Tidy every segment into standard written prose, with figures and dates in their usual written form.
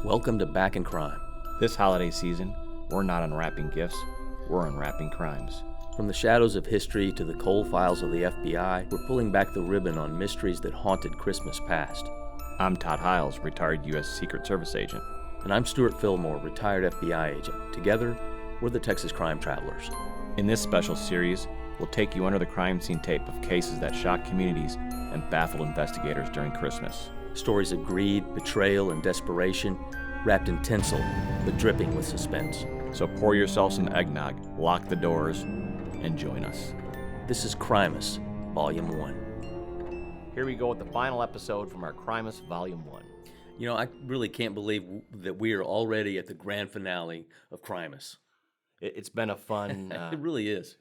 Welcome to Back in Crime. This holiday season, we're not unwrapping gifts, we're unwrapping crimes. From the shadows of history to the cold files of the FBI, we're pulling back the ribbon on mysteries that haunted Christmas past. I'm Todd Hiles, retired U.S. Secret Service agent. And I'm Stewart Fillmore, retired FBI agent. Together, we're the Texas Crime Travelers. In this special series, we'll take you under the crime scene tape of cases that shocked communities and baffled investigators during Christmas. Stories of greed, betrayal, and desperation, wrapped in tinsel, but dripping with suspense. So pour yourself some eggnog, lock the doors, and join us. This is Crimemas Volume 1. Here we go with the final episode from our Crimemas Volume I. You know, I really can't believe that we are already at the grand finale of Crimemas. It's been a fun... It really is.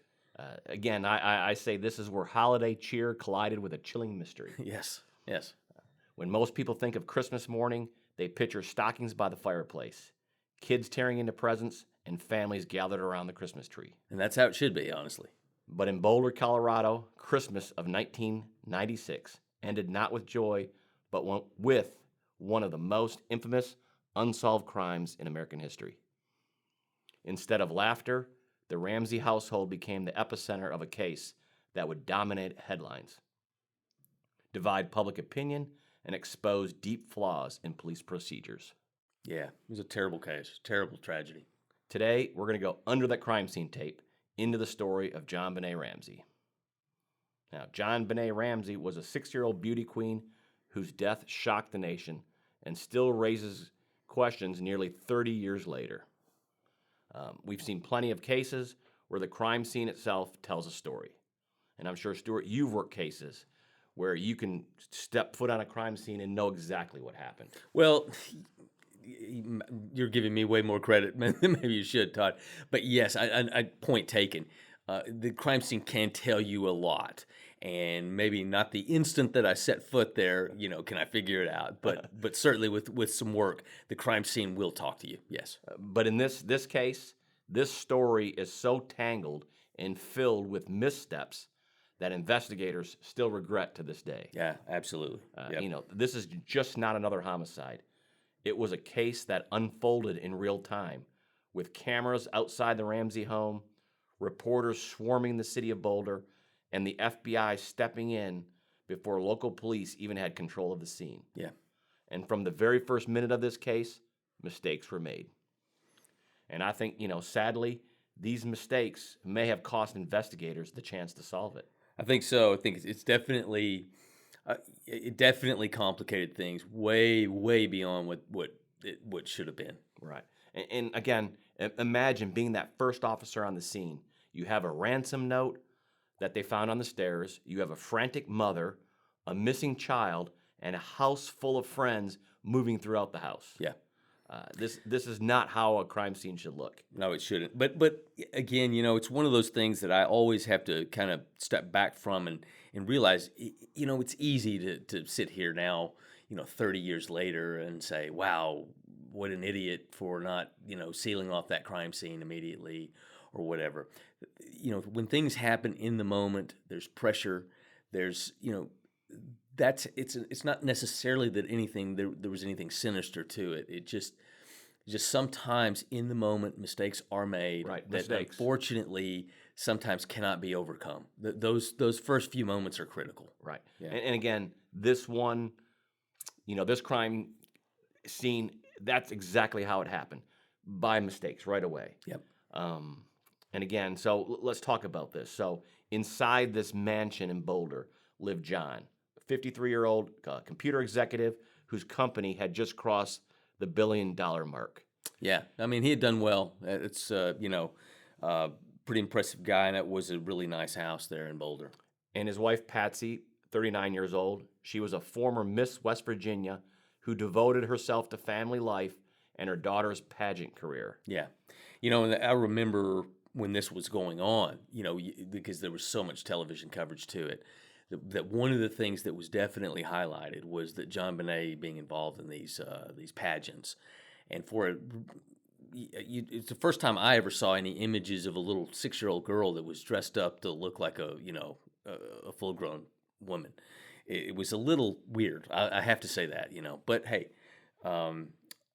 Again, I say this is where holiday cheer collided with a chilling mystery. Yes. When most people think of Christmas morning, they picture stockings by the fireplace, kids tearing into presents, and families gathered around the Christmas tree. And that's how it should be, honestly. But in Boulder, Colorado, Christmas of 1996 ended not with joy, but with one of the most infamous unsolved crimes in American history. Instead of laughter, the Ramsey household became the epicenter of a case that would dominate headlines, divide public opinion, and expose deep flaws in police procedures. Yeah, it was a terrible case, terrible tragedy. Today, we're going to go under that crime scene tape into the story of JonBenét Ramsey. Now, JonBenét Ramsey was a 6-year-old beauty queen whose death shocked the nation and still raises questions nearly 30 years later. We've seen plenty of cases where the crime scene itself tells a story. And I'm sure, Stewart, you've worked cases where you can step foot on a crime scene and know exactly what happened. Well, you're giving me way more credit than maybe you should, Todd. But yes, I point taken. The crime scene can tell you a lot. And maybe not the instant that I set foot there, can I figure it out? But certainly with some work, the crime scene will talk to you, yes. But in this case, this story is so tangled and filled with missteps that investigators still regret to this day. Yeah, absolutely. Yep. This is just not another homicide. It was a case that unfolded in real time, with cameras outside the Ramsey home, reporters swarming the city of Boulder, and the FBI stepping in before local police even had control of the scene. Yeah. And from the very first minute of this case, mistakes were made. And I think, sadly, these mistakes may have cost investigators the chance to solve it. I think so. I think it's definitely, it definitely complicated things way, way beyond what should have been. Right. And again, imagine being that first officer on the scene. You have a ransom note that they found on the stairs. You have a frantic mother, a missing child, and a house full of friends moving throughout the house. Yeah. This is not how a crime scene should look. No, it shouldn't. But again, it's one of those things that I always have to kind of step back from and realize, it's easy to sit here now, 30 years later and say, wow, what an idiot for not, sealing off that crime scene immediately or whatever. When things happen in the moment, there's pressure, there's, it's not necessarily that there was anything sinister to it. It just sometimes in the moment mistakes are made, right, that unfortunately sometimes cannot be overcome. Those first few moments are critical. Right. Yeah. And again, this one, this crime scene, that's exactly how it happened, by mistakes right away. Yep. And again, so let's talk about this. So inside this mansion in Boulder lived John, 53-year-old computer executive whose company had just crossed the $1 billion mark. Yeah, I mean, he had done well. It's, pretty impressive guy, and it was a really nice house there in Boulder. And his wife, Patsy, 39 years old, she was a former Miss West Virginia who devoted herself to family life and her daughter's pageant career. Yeah. And I remember when this was going on, because there was so much television coverage to it, that one of the things that was definitely highlighted was that JonBenét being involved in these pageants, and it's the first time I ever saw any images of a little 6-year-old girl that was dressed up to look like a full-grown woman. It was a little weird. I have to say that, But hey,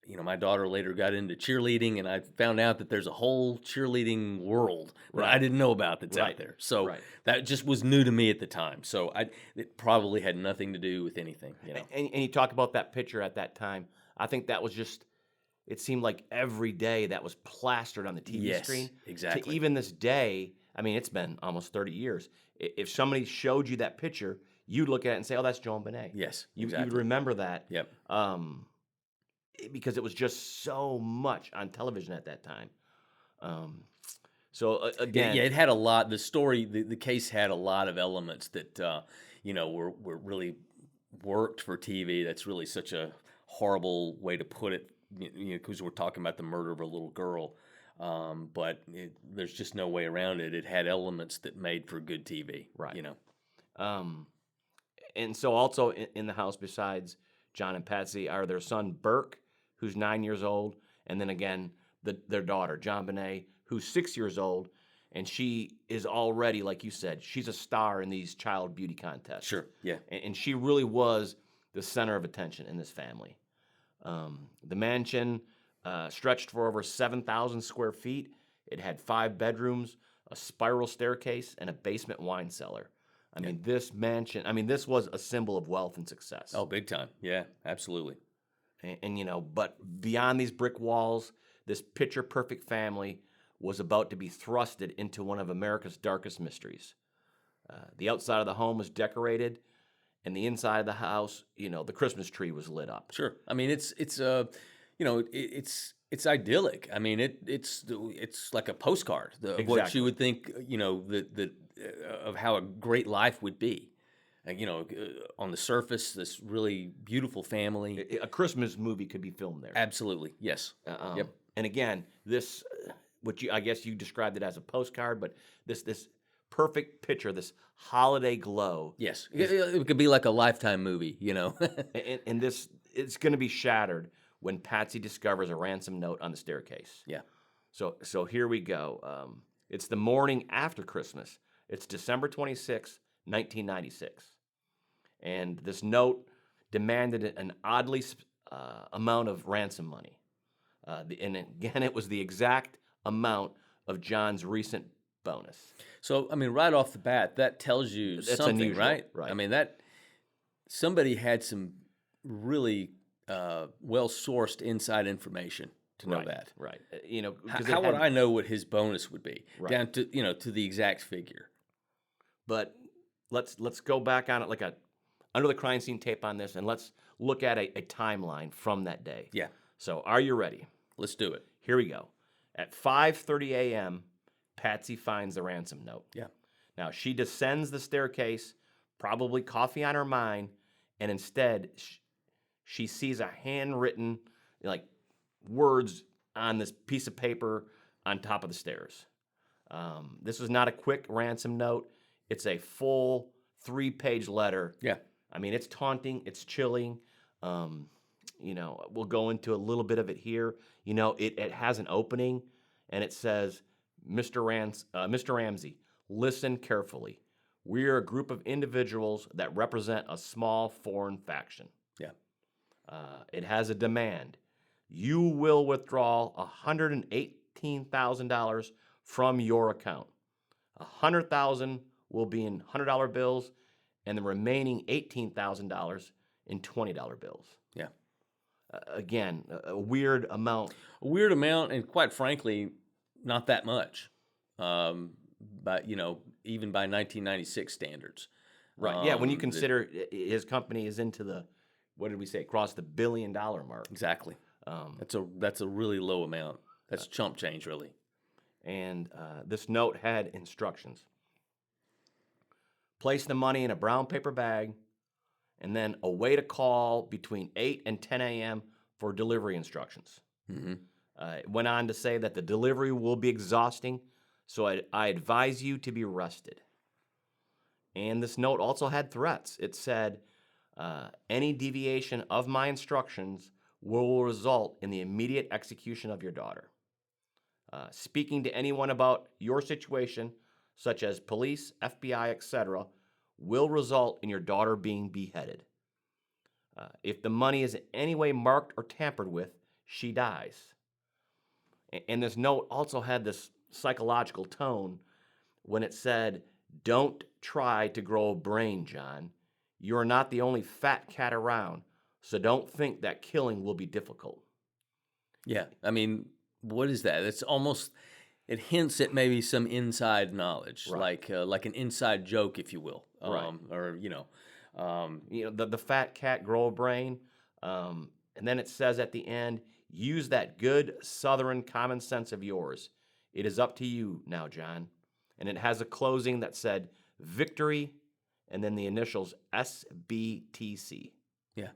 my daughter later got into cheerleading, and I found out that there's a whole cheerleading world that I Right. didn't know about that's Right. out there. So Right. that just was new to me at the time. So it probably had nothing to do with anything. And you talk about that picture at that time. I think that was just, it seemed like every day that was plastered on the TV Yes, screen. exactly. To even this day, I mean, it's been almost 30 years. If somebody showed you that picture, you'd look at it and say, oh, that's JonBenét. Yes, You would exactly. remember that. Yep. Because it was just so much on television at that time. Again, Yeah, it had a lot. The story, the case had a lot of elements that were really worked for TV. That's really such a horrible way to put it, because we're talking about the murder of a little girl. But there's just no way around it. It had elements that made for good TV. Right. And so also in the house, besides John and Patsy, are their son Burke, who's 9 years old, and then again their daughter JonBenét, who's 6 years old, and she is already, like you said, she's a star in these child beauty contests. Sure. Yeah. And she really was the center of attention in this family. The mansion stretched for over 7,000 square feet. It had 5 bedrooms, a spiral staircase, and a basement wine cellar. I mean, this mansion, this was a symbol of wealth and success. Oh, big time. Yeah, absolutely. And but beyond these brick walls, this picture-perfect family was about to be thrusted into one of America's darkest mysteries. The outside of the home was decorated, and the inside of the house, the Christmas tree was lit up. Sure. I mean, it's idyllic. I mean, it's like a postcard of what Exactly. you would think, that of how a great life would be. On the surface, this really beautiful family. A Christmas movie could be filmed there. Absolutely, yes. Yep. And again, this, I guess you described it as a postcard, but this perfect picture, this holiday glow. Yes, it could be like a Lifetime movie, And this, it's going to be shattered when Patsy discovers a ransom note on the staircase. Yeah. So here we go. It's the morning after Christmas. It's December 26th, 1996. And this note demanded an oddly amount of ransom money. And again, it was the exact amount of John's recent bonus. So, I mean, right off the bat, that tells you That's something, unusual, right? right. I mean, that somebody had some really well-sourced inside information to know that. Right. How would I know what his bonus would be? Right. Down to, to the exact figure. But let's go back on it like under the crime scene tape on this, and let's look at a timeline from that day. Yeah. So are you ready? Let's do it. Here we go. At 5:30 a.m., Patsy finds the ransom note. Yeah. Now, she descends the staircase, probably coffee on her mind, and instead she sees a handwritten, words on this piece of paper on top of the stairs. This was not a quick ransom note. It's a full 3-page letter. Yeah. I mean, it's taunting. It's chilling. We'll go into a little bit of it here. It has an opening, and it says, Mr. Ramsey, listen carefully. We are a group of individuals that represent a small foreign faction. Yeah. It has a demand. You will withdraw $118,000 from your account. $100,000 will be in $100 bills, and the remaining $18,000 in $20 bills. Yeah. Again, a weird amount. A weird amount, and quite frankly, not that much. But even by 1996 standards. Right. Yeah. When you consider his company is into the, what did we say, across the $1 billion mark. Exactly. That's a really low amount. That's chump change, really. And this note had instructions. Place the money in a brown paper bag, and then await a call between 8 and 10 a.m. for delivery instructions. Mm-hmm. It went on to say that the delivery will be exhausting, so I advise you to be rested. And this note also had threats. It said, any deviation of my instructions will result in the immediate execution of your daughter. Speaking to anyone about your situation, such as police, FBI, etc., will result in your daughter being beheaded. If the money is in any way marked or tampered with, she dies. And this note also had this psychological tone when it said, "Don't try to grow a brain, John. You're not the only fat cat around, so don't think that killing will be difficult." Yeah. I mean, what is that? It's almost, it hints at maybe some inside knowledge, Right. like an inside joke, if you will. Right. Or, The fat cat grow a brain. And then it says at the end, "Use that good Southern common sense of yours. It is up to you now, John." And it has a closing that said, "Victory," and then the initials SBTC. yeah.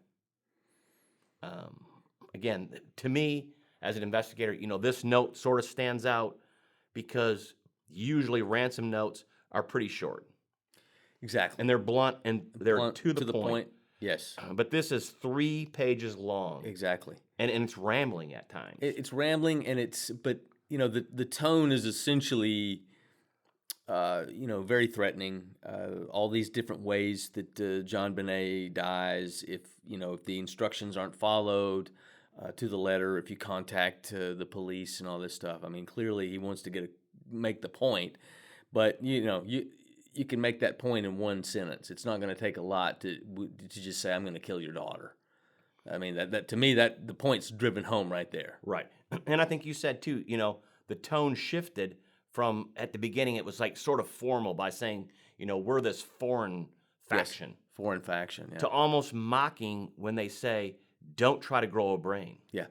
Again, to me, as an investigator, this note sort of stands out because usually ransom notes are pretty short. Exactly. And they're blunt and they're Blunt, to the point. Yes. But this is 3 pages long. Exactly. And it's rambling at times. It's rambling, and but the tone is essentially, very threatening. All these different ways that JonBenét dies, if the instructions aren't followed to the letter, if you contact the police and all this stuff. I mean, clearly he wants to make the point, but you can make that point in one sentence. It's not going to take a lot to just say, "I'm going to kill your daughter." I mean, that to me, that the point's driven home right there. Right. And I think you said too, the tone shifted from at the beginning, it was like sort of formal by saying, we're this foreign faction, Yes. Foreign faction. Yeah. to almost mocking when they say, "Don't try to grow a brain." Yeah.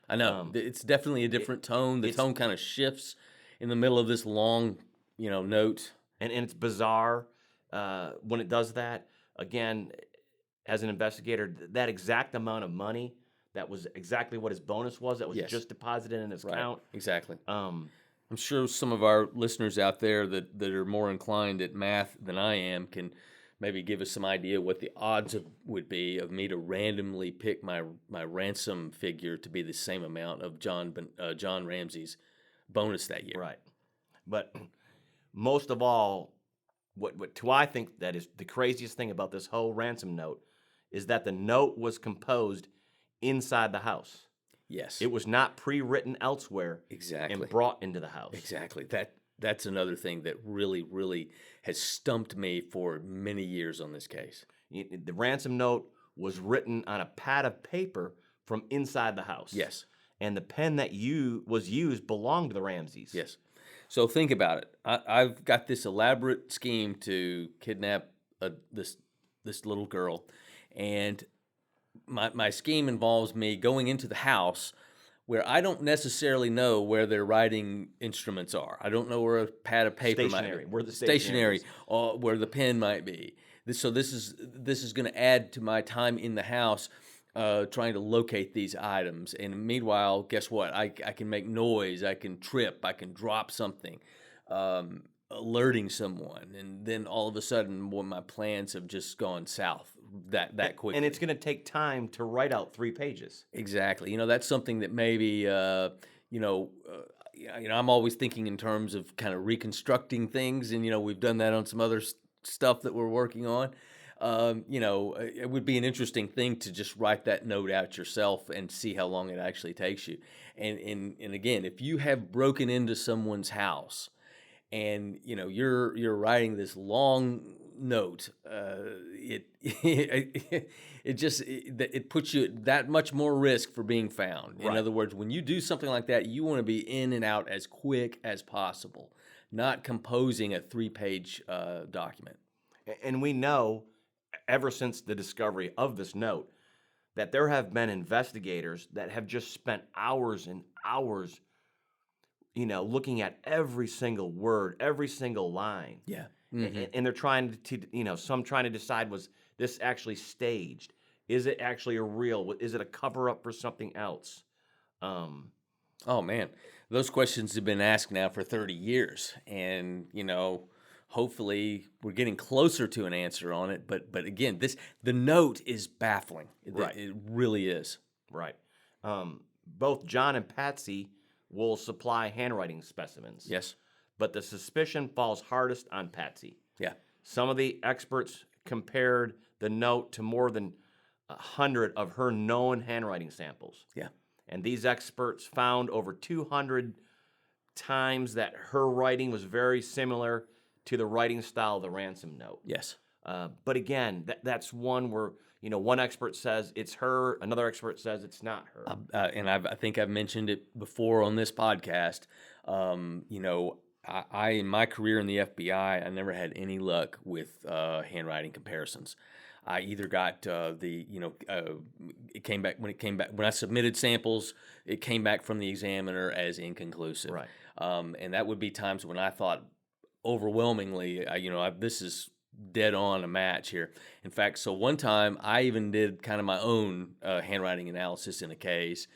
I know. It's definitely a different tone. The it's- tone kind of shifts in the middle of this long, note. And it's bizarre when it does that. Again, as an investigator, that exact amount of money, that was exactly what his bonus was, that was Yes. just deposited in his account. Exactly. Um, I'm sure some of our listeners out there that are more inclined at math than I am can maybe give us some idea what the odds would be of me to randomly pick my ransom figure to be the same amount of John Ramsey's bonus that year. Right. But most of all, what I think that is the craziest thing about this whole ransom note is that the note was composed inside the house. Yes. It was not pre-written elsewhere Exactly. and brought into the house. Exactly. That's another thing that really, really has stumped me for many years on this case. The ransom note was written on a pad of paper from inside the house. Yes. And the pen that was used belonged to the Ramseys. Yes. So think about it. I've got this elaborate scheme to kidnap this little girl, and my scheme involves me going into the house where I don't necessarily know where their writing instruments are. I don't know where a pad of paper Stationary, might be. where the stationery is. Or where the pen might be. So this is going to add to my time in the house trying to locate these items. And meanwhile, guess what? I can make noise. I can trip. I can drop something, alerting someone. And then all of a sudden, my plans have just gone south that quickly. And it's going to take time to write out 3 pages. Exactly. That's something that maybe, I'm always thinking in terms of kind of reconstructing things. And, we've done that on some other stuff that we're working on. It would be an interesting thing to just write that note out yourself and see how long it actually takes you. And again, if you have broken into someone's house and, you're writing this long note, it puts you at that much more risk for being found. In Right. other words, when you do something like that, you want to be in and out as quick as possible, not composing a 3-page document. And we know, ever since the discovery of this note, that there have been investigators that have just spent hours and hours, looking at every single word, every single line. Yeah. And they're trying to, some trying to decide, was this actually staged? Is it actually a real? Is it a cover-up for something else? Oh, man. Those questions have been asked now for 30 years. And, hopefully we're getting closer to an answer on it. But again, the note is baffling. Right. It really is. Right. Both John and Patsy will supply handwriting specimens. Yes. But the suspicion falls hardest on Patsy. Yeah. Some of the experts compared the note to more than 100 of her known handwriting samples. Yeah. And these experts found over 200 times that her writing was very similar to the writing style of the ransom note. Yes. But again, that's one where, one expert says it's her, another expert says it's not her. And I think I've mentioned it before on this podcast. I in my career in the FBI, I never had any luck with handwriting comparisons. I either got it came back when I submitted samples, it came back from the examiner as inconclusive. Right. And that would be times when I thought overwhelmingly, this is dead on a match here. In fact, so one time I even did kind of my own handwriting analysis in a case,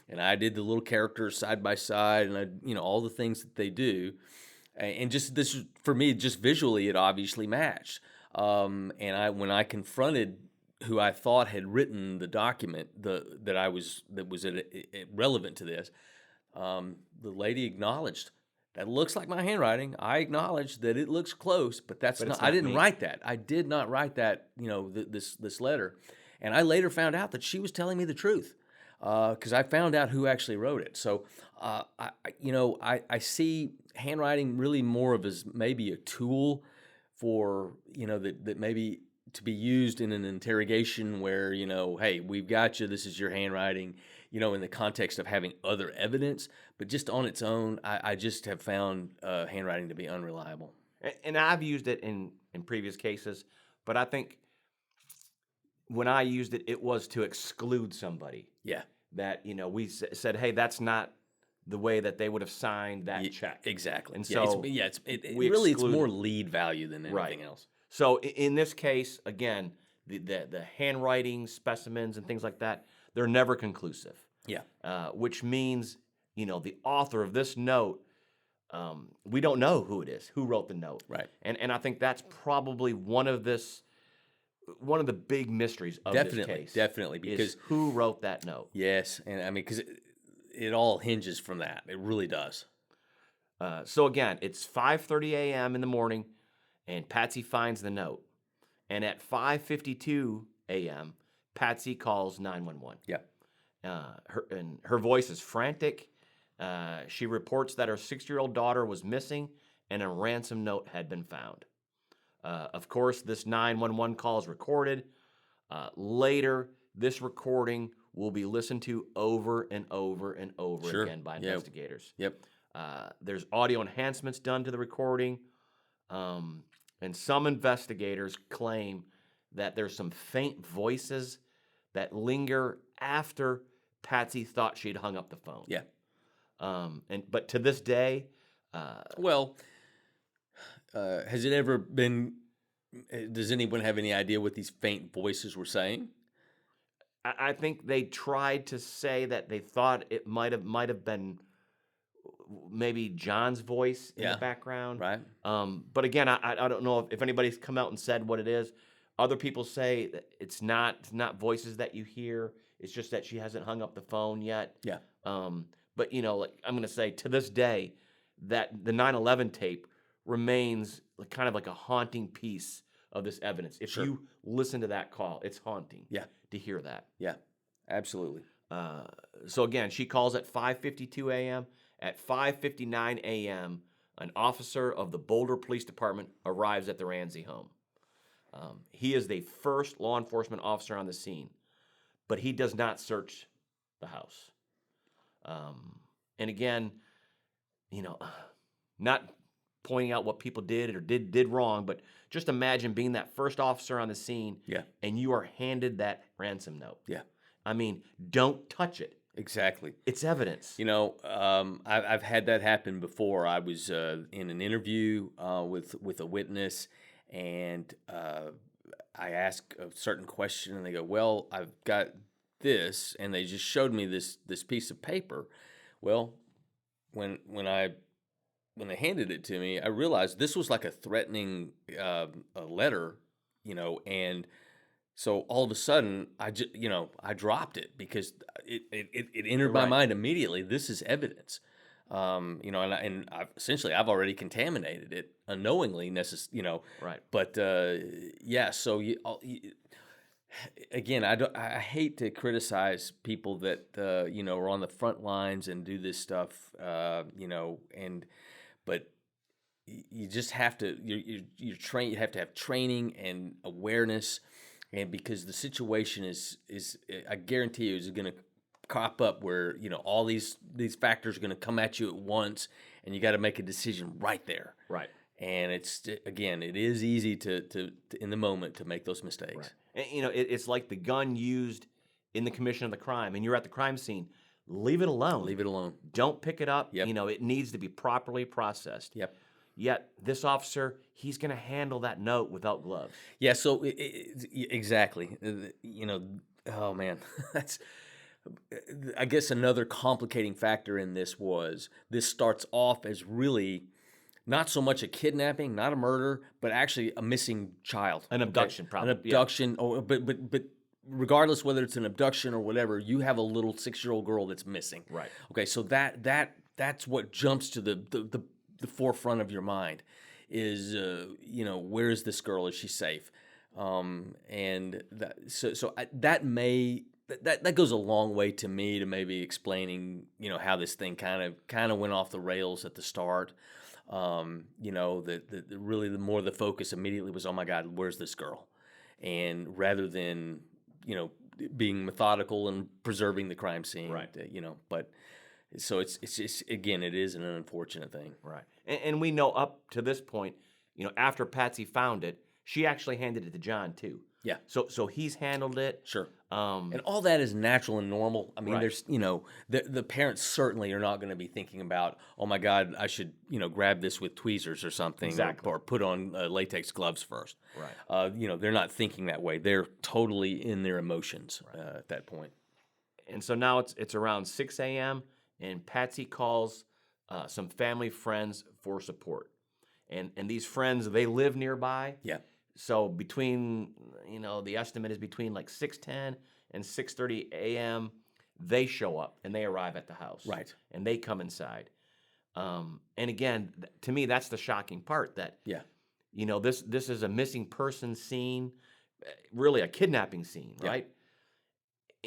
and I did the little characters side by side, and all the things that they do, and just this for me, just visually, it obviously matched. And when I confronted who I thought had written the document that was relevant to this, the lady acknowledged, that looks like my handwriting. I acknowledge that it looks close, but that's not. I didn't write that. I did not write that. This letter, and I later found out that she was telling me the truth, because I found out who actually wrote it. So, I see handwriting really more of as maybe a tool for that maybe to be used in an interrogation where hey, we've got you. This is your handwriting. In the context of having other evidence, but just on its own, I just have found handwriting to be unreliable. And I've used it in previous cases, but I think when I used it, it was to exclude somebody. Yeah. That, we said, hey, that's not the way that they would have signed that check. Exactly. And so it's more lead value than anything else. So in this case, again, the handwriting specimens and things like that, they're never conclusive. Yeah. Which means, the author of this note, we don't know who it is, who wrote the note. Right. And I think that's probably one of the big mysteries of this case. Definitely, because who wrote that note? Yes, and I mean, because it all hinges from that. It really does. So again, it's 5:30 a.m. in the morning, and Patsy finds the note. And at 5:52 a.m., Patsy calls 911. Yeah. Her voice is frantic. She reports that her 6-year-old daughter was missing and a ransom note had been found. Of course, this 911 call is recorded. Later, this recording will be listened to over and over and over again by investigators. Yep. There's audio enhancements done to the recording. And some investigators claim that there's some faint voices that linger after Patsy thought she'd hung up the phone. Yeah. But to this day, has it ever been? Does anyone have any idea what these faint voices were saying? I think they tried to say that they thought it might have been maybe John's voice in the background. Right. But again, I don't know if anybody's come out and said what it is. Other people say that it's not voices that you hear. It's just that she hasn't hung up the phone yet. Yeah. But I'm going to say to this day that the 9/11 tape remains kind of like a haunting piece of this evidence. If you listen to that call, it's haunting. Yeah. To hear that. Yeah. Absolutely. So again, she calls at 5:52 a.m. At 5:59 a.m., an officer of the Boulder Police Department arrives at the Ramsey home. He is the first law enforcement officer on the scene, but he does not search the house. And again, not pointing out what people did or did wrong, but just imagine being that first officer on the scene, and you are handed that ransom note. Yeah. I mean, don't touch it. Exactly. It's evidence. I've had that happen before. I was in an interview with a witness, and I asked a certain question, and they go, "Well, I've got this," and they just showed me this piece of paper. Well, when they handed it to me, I realized this was like a threatening a letter, and so all of a sudden I dropped it because it entered my mind immediately. This is evidence, and I've already contaminated it unknowingly, Right. But so Again, I hate to criticize people that are on the front lines and do this stuff, but you just have to you're train you have to have training and awareness, and because the situation is I guarantee you is going to crop up where all these factors are going to come at you at once, and you got to make a decision right there. Right. And it is easy to in the moment to make those mistakes. Right. And, it's like the gun used in the commission of the crime, and you're at the crime scene. Leave it alone. Leave it alone. Don't pick it up. Yep. It needs to be properly processed. Yep. Yet this officer, he's going to handle that note without gloves. Yeah. So exactly. Oh man, that's. I guess another complicating factor in this was this starts off as really not so much a kidnapping, not a murder, but actually a missing child. An abduction, okay? probably. An abduction, or but regardless whether it's an abduction or whatever, you have a little 6-year-old girl that's missing. Right. Okay, so that's what jumps to the forefront of your mind is where is this girl? Is she safe? And that goes a long way to me to maybe explaining how this thing kind of went off the rails at the start. Really the more the focus immediately was, oh my God, where's this girl? And rather than, being methodical and preserving the crime scene, right. But so it's just, again, it is an unfortunate thing. Right. And we know up to this point, after Patsy found it, she actually handed it to John too. Yeah. So he's handled it. Sure. And all that is natural and normal. I mean, right. There's, the parents certainly are not going to be thinking about, oh my God, I should, grab this with tweezers or something, exactly. or put on latex gloves first. Right. They're not thinking that way. They're totally in their emotions at that point. And so now it's around 6 a.m. and Patsy calls some family friends for support. And these friends, they live nearby. Yeah. So between, the estimate is between like 6:10 and 6:30 a.m., they show up and they arrive at the house. Right. And they come inside. And again, to me, that's the shocking part that, this is a missing person scene, really a kidnapping scene, right?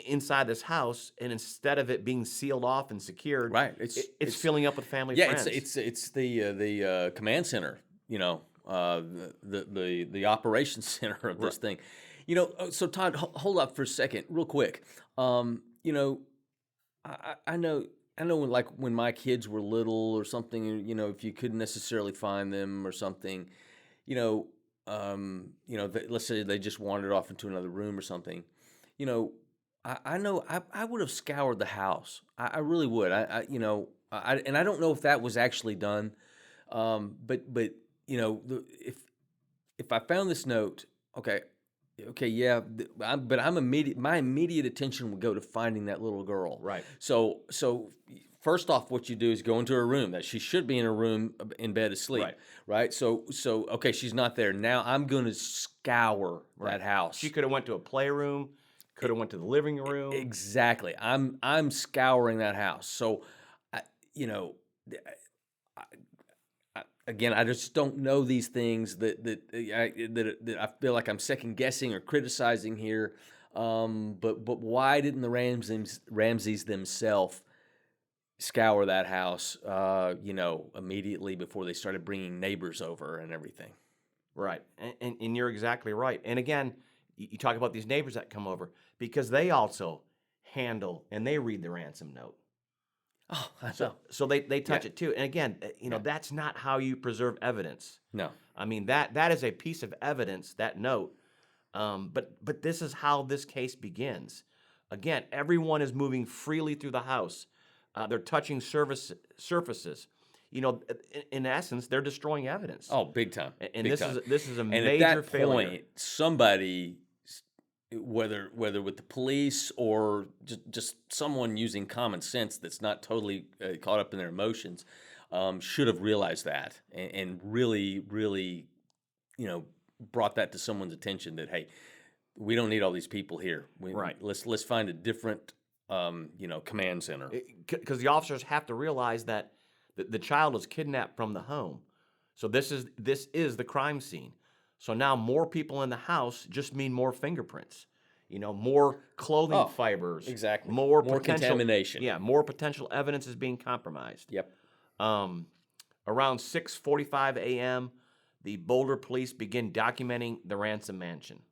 Inside this house, and instead of it being sealed off and secured, right, it's filling up with family friends. Yeah, it's the command center, the operations center of this thing. So Todd, hold up for a second, real quick. I know when my kids were little or something, if you couldn't necessarily find them or something, let's say they just wandered off into another room or something, I know I would have scoured the house. I really would. And I don't know if that was actually done. But if I found this note, okay, yeah, my immediate attention would go to finding that little girl. Right. So first off, what you do is go into her room. That she should be in her room in bed asleep. Right. So okay, she's not there. Now I'm going to scour that house. She could have went to a playroom. Could have went to the living room. Exactly. I'm scouring that house. So, again, I just don't know these things that I feel like I'm second guessing or criticizing here. But why didn't the Ramseys themselves scour that house? Immediately before they started bringing neighbors over and everything. Right, and you're exactly right. And again, you talk about these neighbors that come over because they also handle and they read the ransom note. Oh, I know. So they touch it too. And again, that's not how you preserve evidence. No. I mean, that is a piece of evidence, that note. But this is how this case begins. Again, everyone is moving freely through the house. They're touching surfaces. In essence, they're destroying evidence. Oh, big time. And big this time. is a and major at that failure. point, somebody, whether with the police or just someone using common sense that's not totally caught up in their emotions, should have realized that and really, really, brought that to someone's attention that, hey, we don't need all these people here. Right. Let's find a different, command center. Because the officers have to realize that the child was kidnapped from the home. So this is the crime scene. So now more people in the house just mean more fingerprints. more clothing Oh, fibers. exactly. More More potential contamination. Yeah, more potential evidence is being compromised. Yep. Around 6:45 a.m., the Boulder police begin documenting the ransom mansion.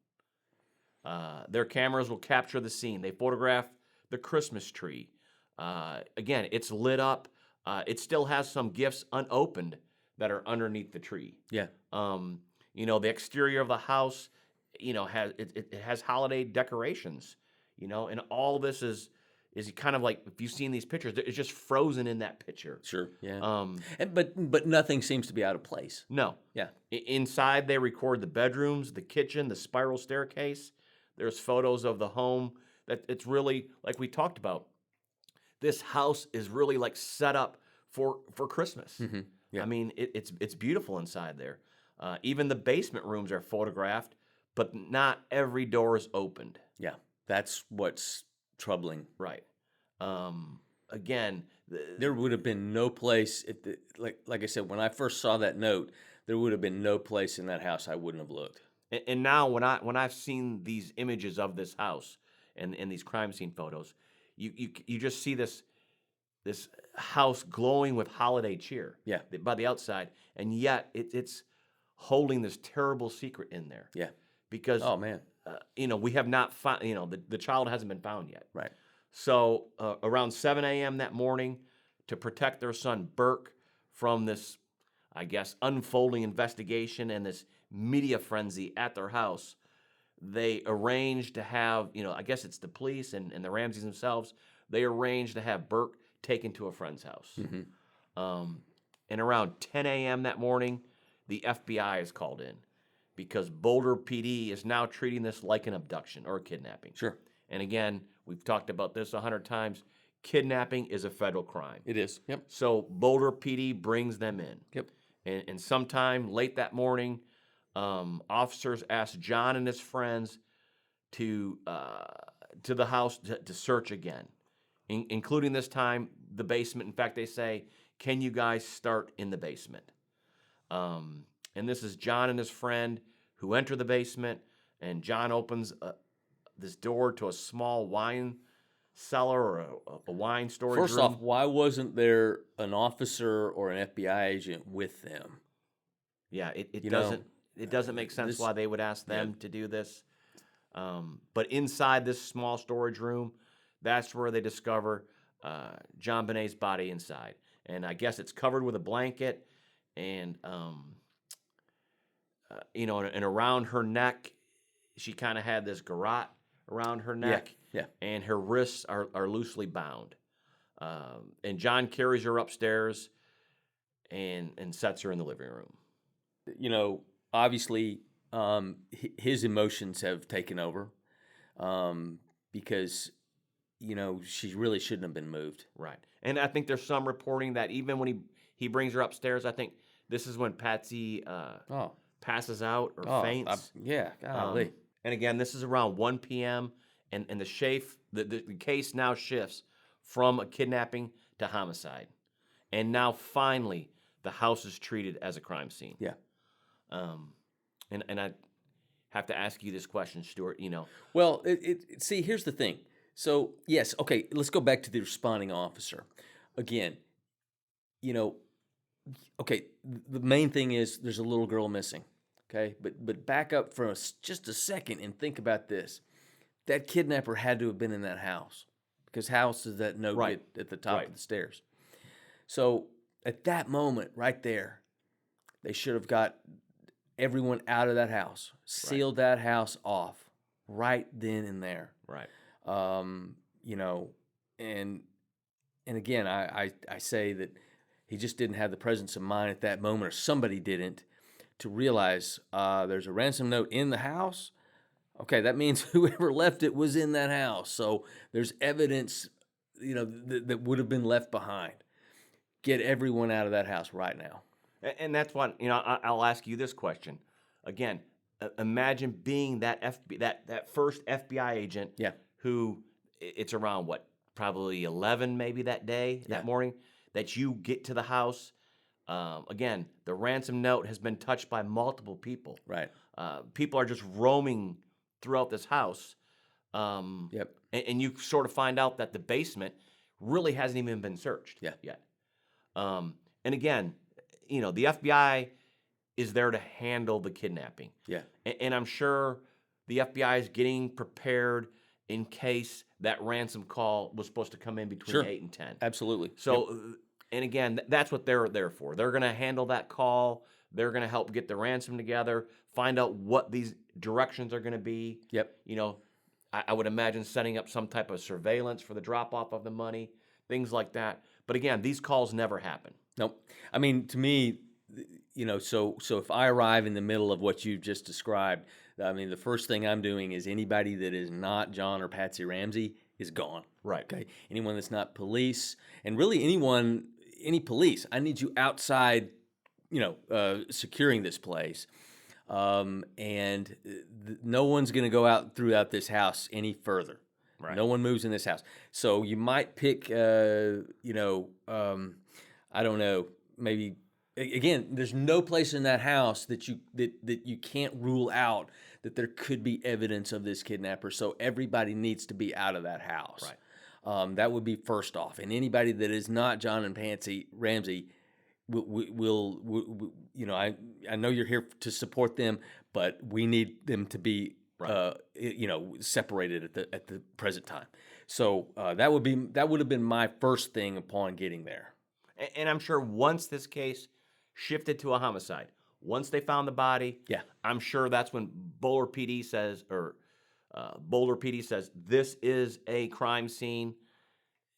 Their cameras will capture the scene. They photograph the Christmas tree. Again, it's lit up. It still has some gifts unopened that are underneath the tree. Yeah. The exterior of the house, it has holiday decorations. And all this is kind of like, if you've seen these pictures, it's just frozen in that picture. Sure. Yeah. But nothing seems to be out of place. No. Yeah. Inside, they record the bedrooms, the kitchen, the spiral staircase. There's photos of the home. That it's really, like we talked about, this house is really like set up for Christmas. Mm-hmm. Yeah. I mean, it's beautiful inside there. Even the basement rooms are photographed, but not every door is opened. Yeah. That's what's troubling. Right. Again, There would have been no place if like I said, when I first saw that note, there would have been no place in that house I wouldn't have looked. and now when I've seen these images of this house and these crime scene photos, you just see this house glowing with holiday cheer. Yeah. By the outside, and yet it's holding this terrible secret in there. Yeah. Because Oh man. we have not found, the child hasn't been found yet. Right. So around 7 a.m. that morning, to protect their son Burke from this, I guess, unfolding investigation and this media frenzy at their house, they arranged to have, I guess it's the police and the Ramseys themselves, they arranged to have Burke taken to a friend's house. Mm-hmm. And around 10 a.m. that morning, the FBI is called in because Boulder PD is now treating this like an abduction or a kidnapping. Sure. And again, we've talked about this 100 times. Kidnapping is a federal crime. It is. Yep. So Boulder PD brings them in. Yep. And sometime late that morning, officers asked John and his friends to the house to search again, including this time the basement. In fact, they say, "Can you guys start in the basement?" And this is John and his friend who enter the basement, and John opens this door to a small wine cellar or a wine storage room. First off, why wasn't there an officer or an FBI agent with them? Yeah, it doesn't make sense why they would ask them to do this. But inside this small storage room, that's where they discover JonBenét's body inside. And I guess it's covered with a blanket, and and around her neck, she kind of had this garrote around her neck. Yeah. And her wrists are loosely bound. And John carries her upstairs and sets her in the living room. Obviously, his emotions have taken over because, she really shouldn't have been moved. Right. And I think there's some reporting that even when he brings her upstairs, I think this is when Patsy passes out or faints. Golly. And again, this is around 1 p.m., and the case now shifts from a kidnapping to homicide. And now, finally, the house is treated as a crime scene. Yeah. And I have to ask you this question, Stewart. Well, see, here's the thing. So, yes, okay, let's go back to the responding officer. Again, okay, the main thing is there's a little girl missing, okay? But back up for just a second and think about this. That kidnapper had to have been in that house because house is that note at the top of the stairs. So at that moment right there, they should have got everyone out of that house, sealed that house off right then and there. Right. And again, I say that he just didn't have the presence of mind at that moment, or somebody didn't, to realize there's a ransom note in the house. Okay, that means whoever left it was in that house. So there's evidence, that would have been left behind. Get everyone out of that house right now. And that's what, I'll ask you this question. Again, imagine being that first FBI agent who, it's around, probably 11 maybe that morning, that you get to the house. Again, the ransom note has been touched by multiple people. Right. People are just roaming throughout this house. Yep. And you sort of find out that the basement really hasn't even been searched yet. And again, the FBI is there to handle the kidnapping. Yeah. And I'm sure the FBI is getting prepared in case that ransom call was supposed to come in between 8 and 10. Absolutely. So, and again, that's what they're there for. They're going to handle that call. They're going to help get the ransom together, find out what these directions are going to be. Yep. I would imagine setting up some type of surveillance for the drop-off of the money, things like that. But again, these calls never happen. Nope. I mean, to me, so if I arrive in the middle of what you just described, I mean, the first thing I'm doing is anybody that is not John or Patsy Ramsey is gone. Right. Okay. Anyone that's not police, and really any police, I need you outside, securing this place. And no one's going to go out throughout this house any further. Right. No one moves in this house. So you might pick, I don't know, maybe again, there's no place in that house that you can't rule out that there could be evidence of this kidnapper. So everybody needs to be out of that house. Right. That would be first off. And anybody that is not John and Patsy Ramsey will I know you're here to support them, but we need them to be separated at the present time. So that would have been my first thing upon getting there. And I'm sure once this case shifted to a homicide, once they found the body, I'm sure that's when Boulder PD says this is a crime scene.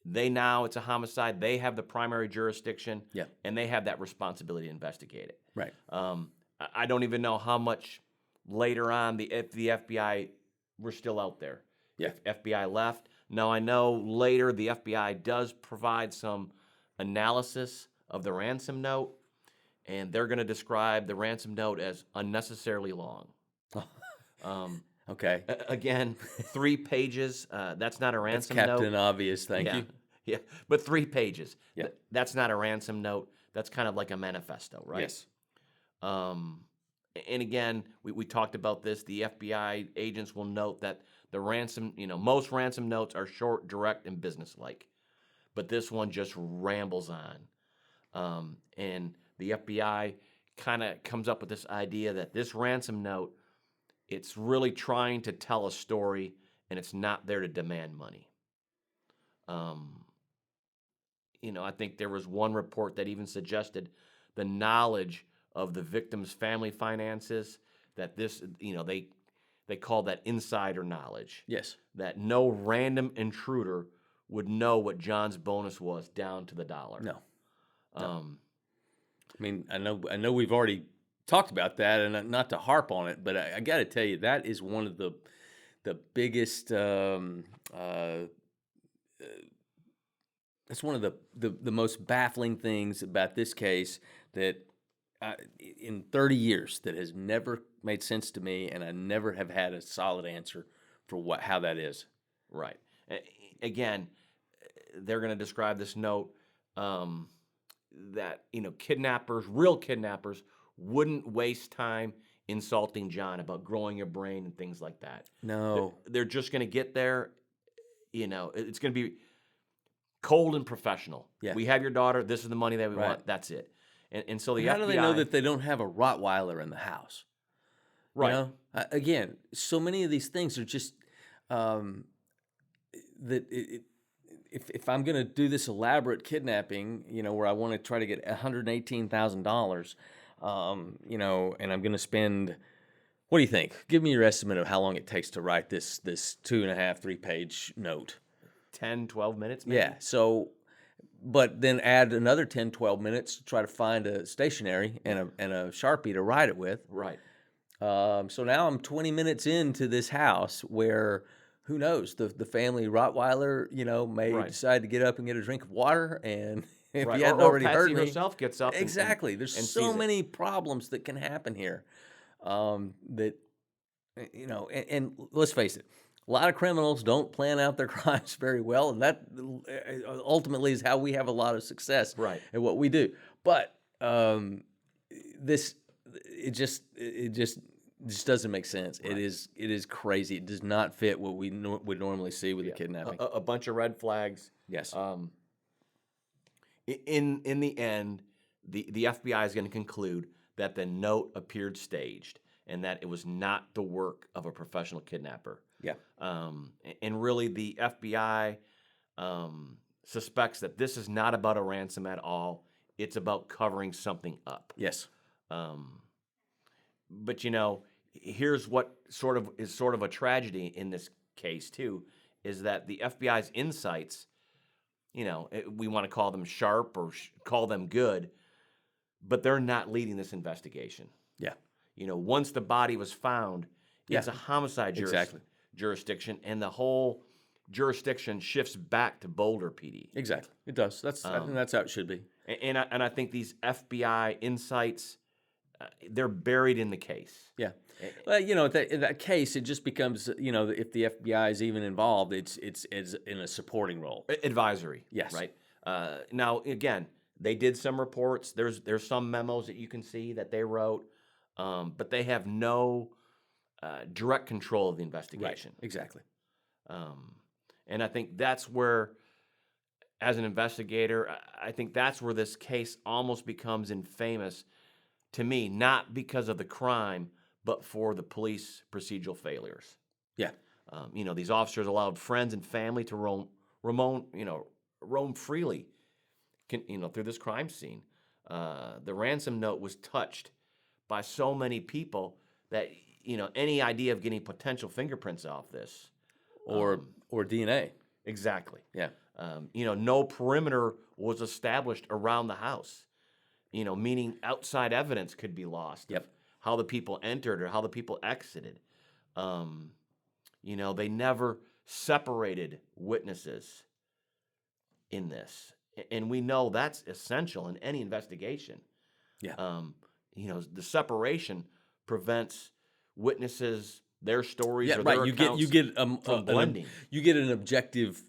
It's a homicide. They have the primary jurisdiction, and they have that responsibility to investigate it. Right. I don't even know how much later on if the FBI were still out there. Yeah. If FBI left. Now, I know later the FBI does provide some analysis of the ransom note, and they're going to describe the ransom note as unnecessarily long. Okay. Again, 3 pages. That's not a ransom note. Captain Obvious, thank you. Yeah, but 3 pages. Yeah. That's not a ransom note. That's kind of like a manifesto, right? Yes. And again, we talked about this. The FBI agents will note that the ransom, most ransom notes are short, direct, and businesslike. But this one just rambles on. And the FBI kind of comes up with this idea that this ransom note, it's really trying to tell a story, and it's not there to demand money. I think there was one report that even suggested the knowledge of the victim's family finances, that this, they call that insider knowledge. Yes. That no random intruder would know what John's bonus was down to the dollar. No. I mean, I know we've already talked about that, and not to harp on it, but I got to tell you, that is one of the biggest. It's one of the most baffling things about this case that in 30 years that has never made sense to me, and I never have had a solid answer for how that is. Right. Again, they're going to describe this note that real kidnappers wouldn't waste time insulting John about growing your brain and things like that. No. They're just going to get there. It's going to be cold and professional. Yeah. We have your daughter. This is the money that we want. That's it. And so the FBI... How do they know that they don't have a Rottweiler in the house? Right. Again, so many of these things are just if I'm going to do this elaborate kidnapping, where I want to try to get $118,000, and I'm going to spend, what do you think? Give me your estimate of how long it takes to write this 2.5, 3-page note. 10, 12 minutes, maybe? Yeah. So, but then add another 10, 12 minutes to try to find a stationery and a Sharpie to write it with. Right. So now I'm 20 minutes into this house where, who knows, the family Rottweiler, may decide to get up and get a drink of water, and if you hadn't already Patsy heard me, herself gets up. Exactly. There's so many problems that can happen here. That and let's face it, a lot of criminals don't plan out their crimes very well, and that ultimately is how we have a lot of success at what we do. But it just just doesn't make sense. It is crazy. It does not fit what we would normally see with a kidnapping. A bunch of red flags. Yes. In the end, the FBI is going to conclude that the note appeared staged and that it was not the work of a professional kidnapper. Yeah. And really, the FBI suspects that this is not about a ransom at all. It's about covering something up. Yes. But here's what is sort of a tragedy in this case too, is that the FBI's insights, we want to call them sharp or call them good, but they're not leading this investigation. Yeah. Once the body was found, it's a homicide jurisdiction, and the whole jurisdiction shifts back to Boulder PD. Exactly. It does. I think that's how it should be. And I think these FBI insights, they're buried in the case. Yeah. Well, in that case, it just becomes, if the FBI is even involved, it's in a supporting role. Advisory. Yes. Right. Now, again, they did some reports. There's some memos that you can see that they wrote, but they have no direct control of the investigation. Right. Exactly. And I think that's where, as an investigator, I think that's where this case almost becomes infamous to me, not because of the crime, but for the police procedural failures. Yeah. These officers allowed friends and family to roam freely, through this crime scene. The ransom note was touched by so many people that, any idea of getting potential fingerprints off this. Or DNA. Exactly. Yeah. No perimeter was established around the house. Meaning outside evidence could be lost. Yep. How the people entered or how the people exited. They never separated witnesses in this. And we know that's essential in any investigation. Yeah. The separation prevents witnesses, their stories, or right. their You accounts get from blending. You get an objective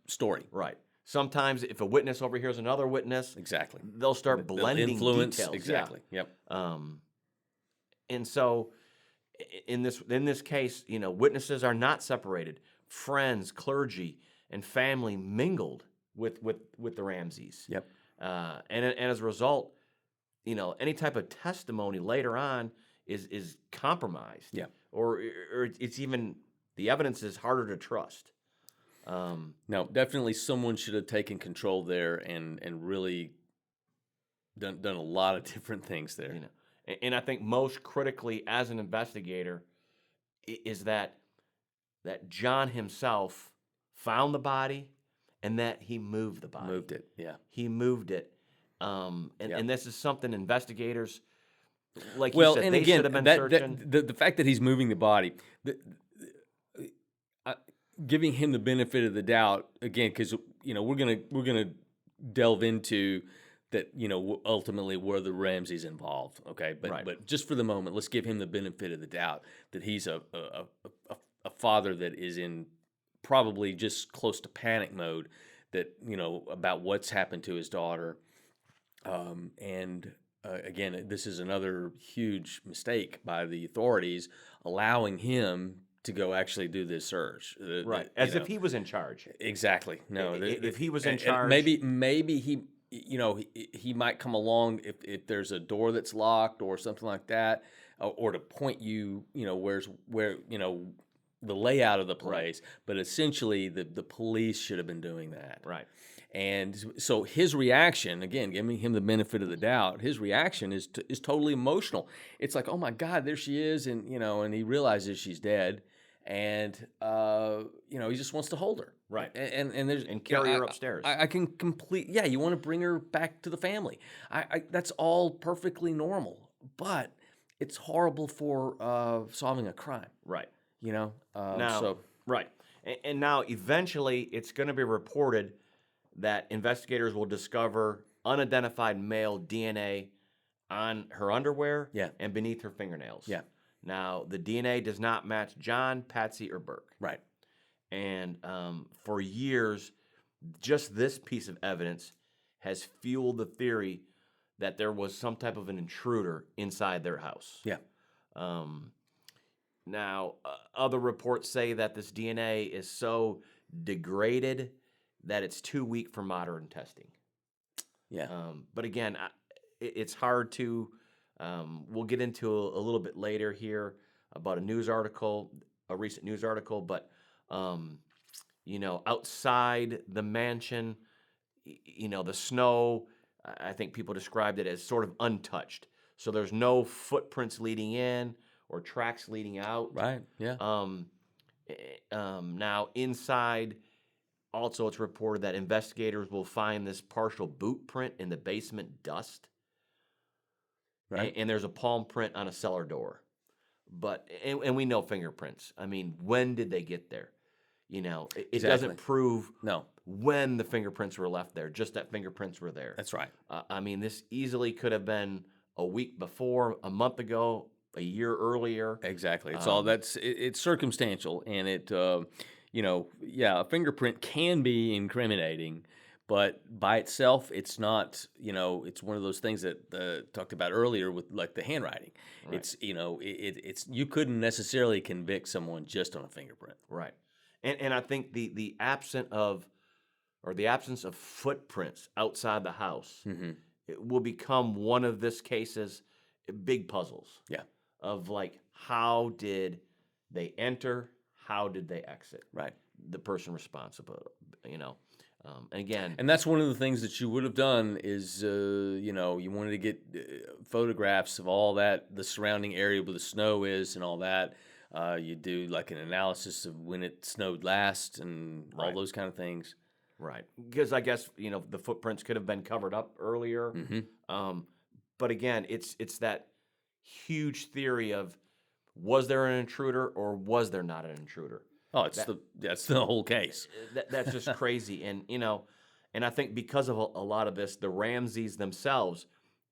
story. Right. Sometimes if a witness overhears another witness, Exactly, they'll start blending influence. details. Exactly. Yeah. Yep. And so in this case, witnesses are not separated. Friends, clergy, and family mingled with the Ramseys. Yep. And as a result, any type of testimony later on is compromised. Yeah. Or it's even, the evidence is harder to trust. No, definitely someone should have taken control there and really done a lot of different things there. And I think most critically as an investigator is that John himself found the body and that he moved the body. Moved it, yeah. He moved it. And this is something investigators, like well, you said, and they again, should have been searching. The fact that he's moving the body, giving him the benefit of the doubt, again, because we're gonna delve into that, ultimately were the Ramseys involved, okay? But just for the moment, let's give him the benefit of the doubt that he's a father that is in probably just close to panic mode, that about what's happened to his daughter, and again, this is another huge mistake by the authorities, allowing him to go actually do this search. Right, as if he was in charge. Exactly. No, if he was in charge, maybe he. He might come along if there's a door that's locked or something like that, or to point you, where the layout of the place. Right. But essentially, the police should have been doing that. Right. And so his reaction, again, giving him the benefit of the doubt, his reaction is totally emotional. It's like, oh my God, there she is, and and he realizes she's dead, and he just wants to hold her. Right. And carry her upstairs. I can you want to bring her back to the family. That's all perfectly normal, but it's horrible for solving a crime. Right. Right. And now eventually it's going to be reported that investigators will discover unidentified male DNA on her underwear and beneath her fingernails. Yeah. Now, the DNA does not match John, Patsy, or Burke. Right. And for years, just this piece of evidence has fueled the theory that there was some type of an intruder inside their house. Yeah. Now, other reports say that this DNA is so degraded that it's too weak for modern testing. Yeah. But again, it's hard to. We'll get into a little bit later here about a recent news article. But outside the mansion, the snow. I think people described it as sort of untouched. So there's no footprints leading in or tracks leading out. Right. Yeah. Now inside. Also, it's reported that investigators will find this partial boot print in the basement dust. Right. And there's a palm print on a cellar door. And we know fingerprints. I mean, when did they get there? It Exactly. doesn't prove No. when the fingerprints were left there, just that fingerprints were there. That's right. I mean, this easily could have been a week before, a month ago, a year earlier. Exactly. It's circumstantial, and a fingerprint can be incriminating, but by itself, it's not. It's one of those things that talked about earlier with like the handwriting. Right. It's you couldn't necessarily convict someone just on a fingerprint. Right. And I think the absence of footprints outside the house it will become one of this case's big puzzles. Yeah. Of like, how did they enter? How did they exit? Right. The person responsible, and again, and that's one of the things that you would have done is, you wanted to get photographs of all that, the surrounding area where the snow is and all that. You do like an analysis of when it snowed last and all those kind of things. Right. Because I guess, the footprints could have been covered up earlier. But again, it's that huge theory of, was there an intruder or was there not an intruder? Oh, that's the whole case. That's just crazy. And, and I think because of a lot of this, the Ramseys themselves,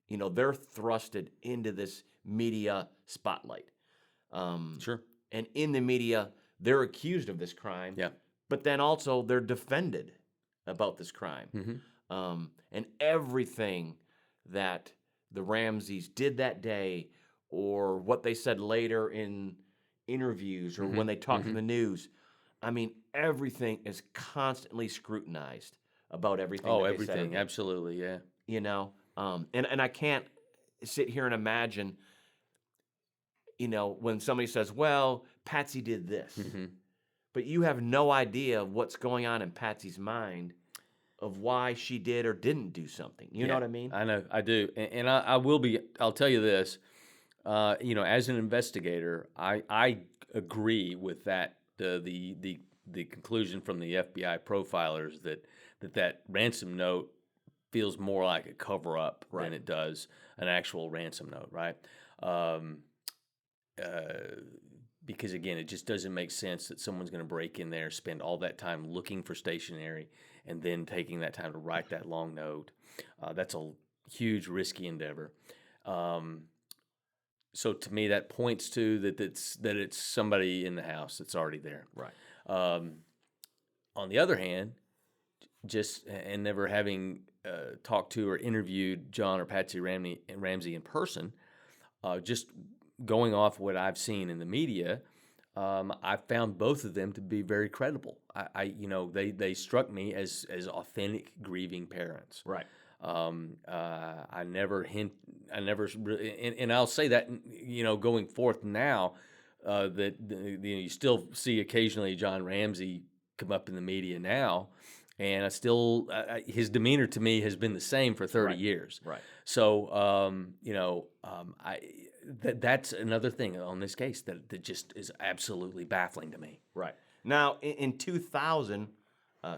they're thrusted into this media spotlight. Sure. And in the media, they're accused of this crime. Yeah. But then also they're defended about this crime. And everything that the Ramseys did that day, or what they said later in interviews, or when they talked to the news, I mean, everything is constantly scrutinized about everything. Oh, that everything, they said. absolutely, yeah. And I can't sit here and imagine, when somebody says, well, Patsy did this, but you have no idea what's going on in Patsy's mind of why she did or didn't do something. You know what I mean? I know, I do. And I'll tell you this, as an investigator, I agree with that, the conclusion from the FBI profilers that ransom note feels more like a cover-up than it does an actual ransom note, right? Because again, it just doesn't make sense that someone's going to break in there, spend all that time looking for stationery, and then taking that time to write that long note. That's a huge, risky endeavor. So to me, that points to that it's somebody in the house that's already there. Right. On the other hand, and never having talked to or interviewed John or Patsy Ramsey in person, just going off what I've seen in the media, I found both of them to be very credible. They struck me as authentic grieving parents. Right. I never really, and I'll say that, going forth now, that you still see occasionally John Ramsey come up in the media now, and I still his demeanor to me has been the same for 30 years. Right. So, that's another thing on this case that just is absolutely baffling to me. Right. Now, in 2000,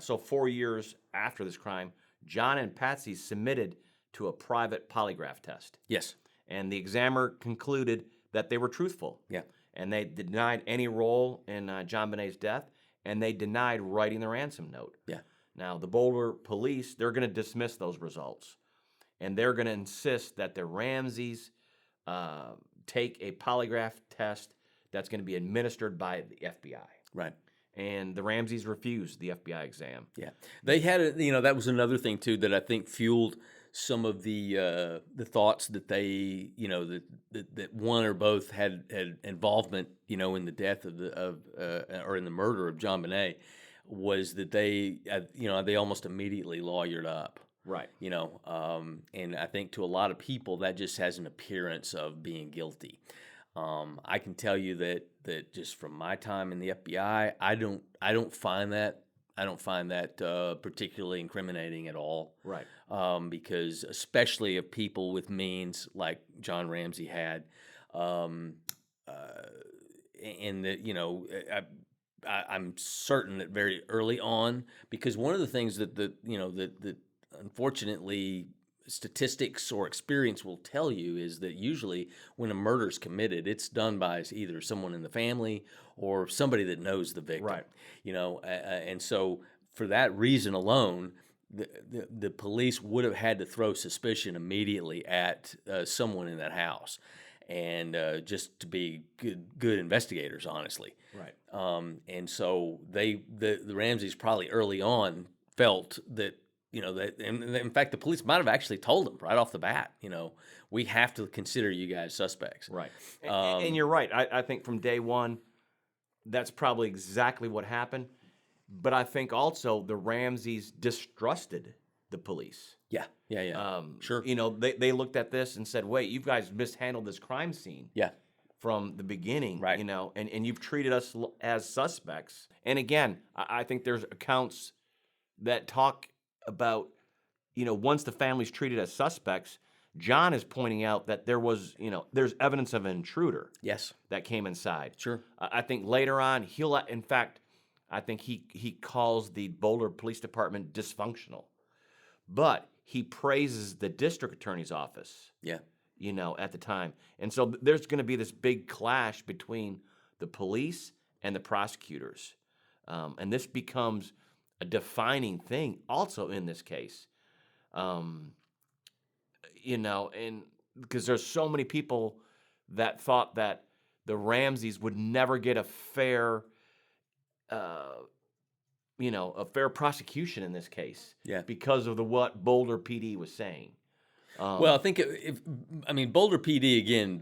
so 4 years after this crime, John and Patsy submitted to a private polygraph test. Yes. And the examiner concluded that they were truthful. Yeah. And they denied any role in JonBenét's death, and they denied writing the ransom note. Yeah. Now, the Boulder police, they're going to dismiss those results, and they're going to insist that the Ramseys take a polygraph test that's going to be administered by the FBI. Right. And the Ramseys refused the FBI exam. Yeah. They had that was another thing too that I think fueled some of the thoughts that they, that one or both had involvement, in the death or in the murder of JonBenét, was that they almost immediately lawyered up. Right. And I think to a lot of people that just has an appearance of being guilty. I can tell you that just from my time in the FBI, I don't find that particularly incriminating at all. Right. Because especially of people with means like John Ramsey had, and that I'm certain that very early on, because one of the things that unfortunately statistics or experience will tell you is that usually when a murder is committed, it's done by either someone in the family or somebody that knows the victim. Right. And so for that reason alone, the police would have had to throw suspicion immediately at someone in that house, and just to be good investigators, honestly. Right. And so the Ramseys probably early on felt that, that, and in fact, the police might have actually told them right off the bat, we have to consider you guys suspects. Right. And you're right. I think from day one, that's probably exactly what happened. But I think also the Ramseys distrusted the police. Yeah. Sure. They looked at this and said, wait, you guys mishandled this crime scene. Yeah. From the beginning, right. And you've treated us as suspects. And again, I think there's accounts that talk about, once the family's treated as suspects, John is pointing out that there was, there's evidence of an intruder. Yes. That came inside. Sure. I think later on, in fact, I think he calls the Boulder Police Department dysfunctional. But he praises the district attorney's office. Yeah. At the time. And so there's going to be this big clash between the police and the prosecutors. And this becomes a defining thing also in this case. And because there's so many people that thought that the Ramseys would never get a fair prosecution in this case. Yeah. Because of what Boulder PD was saying. Well, I think Boulder PD again.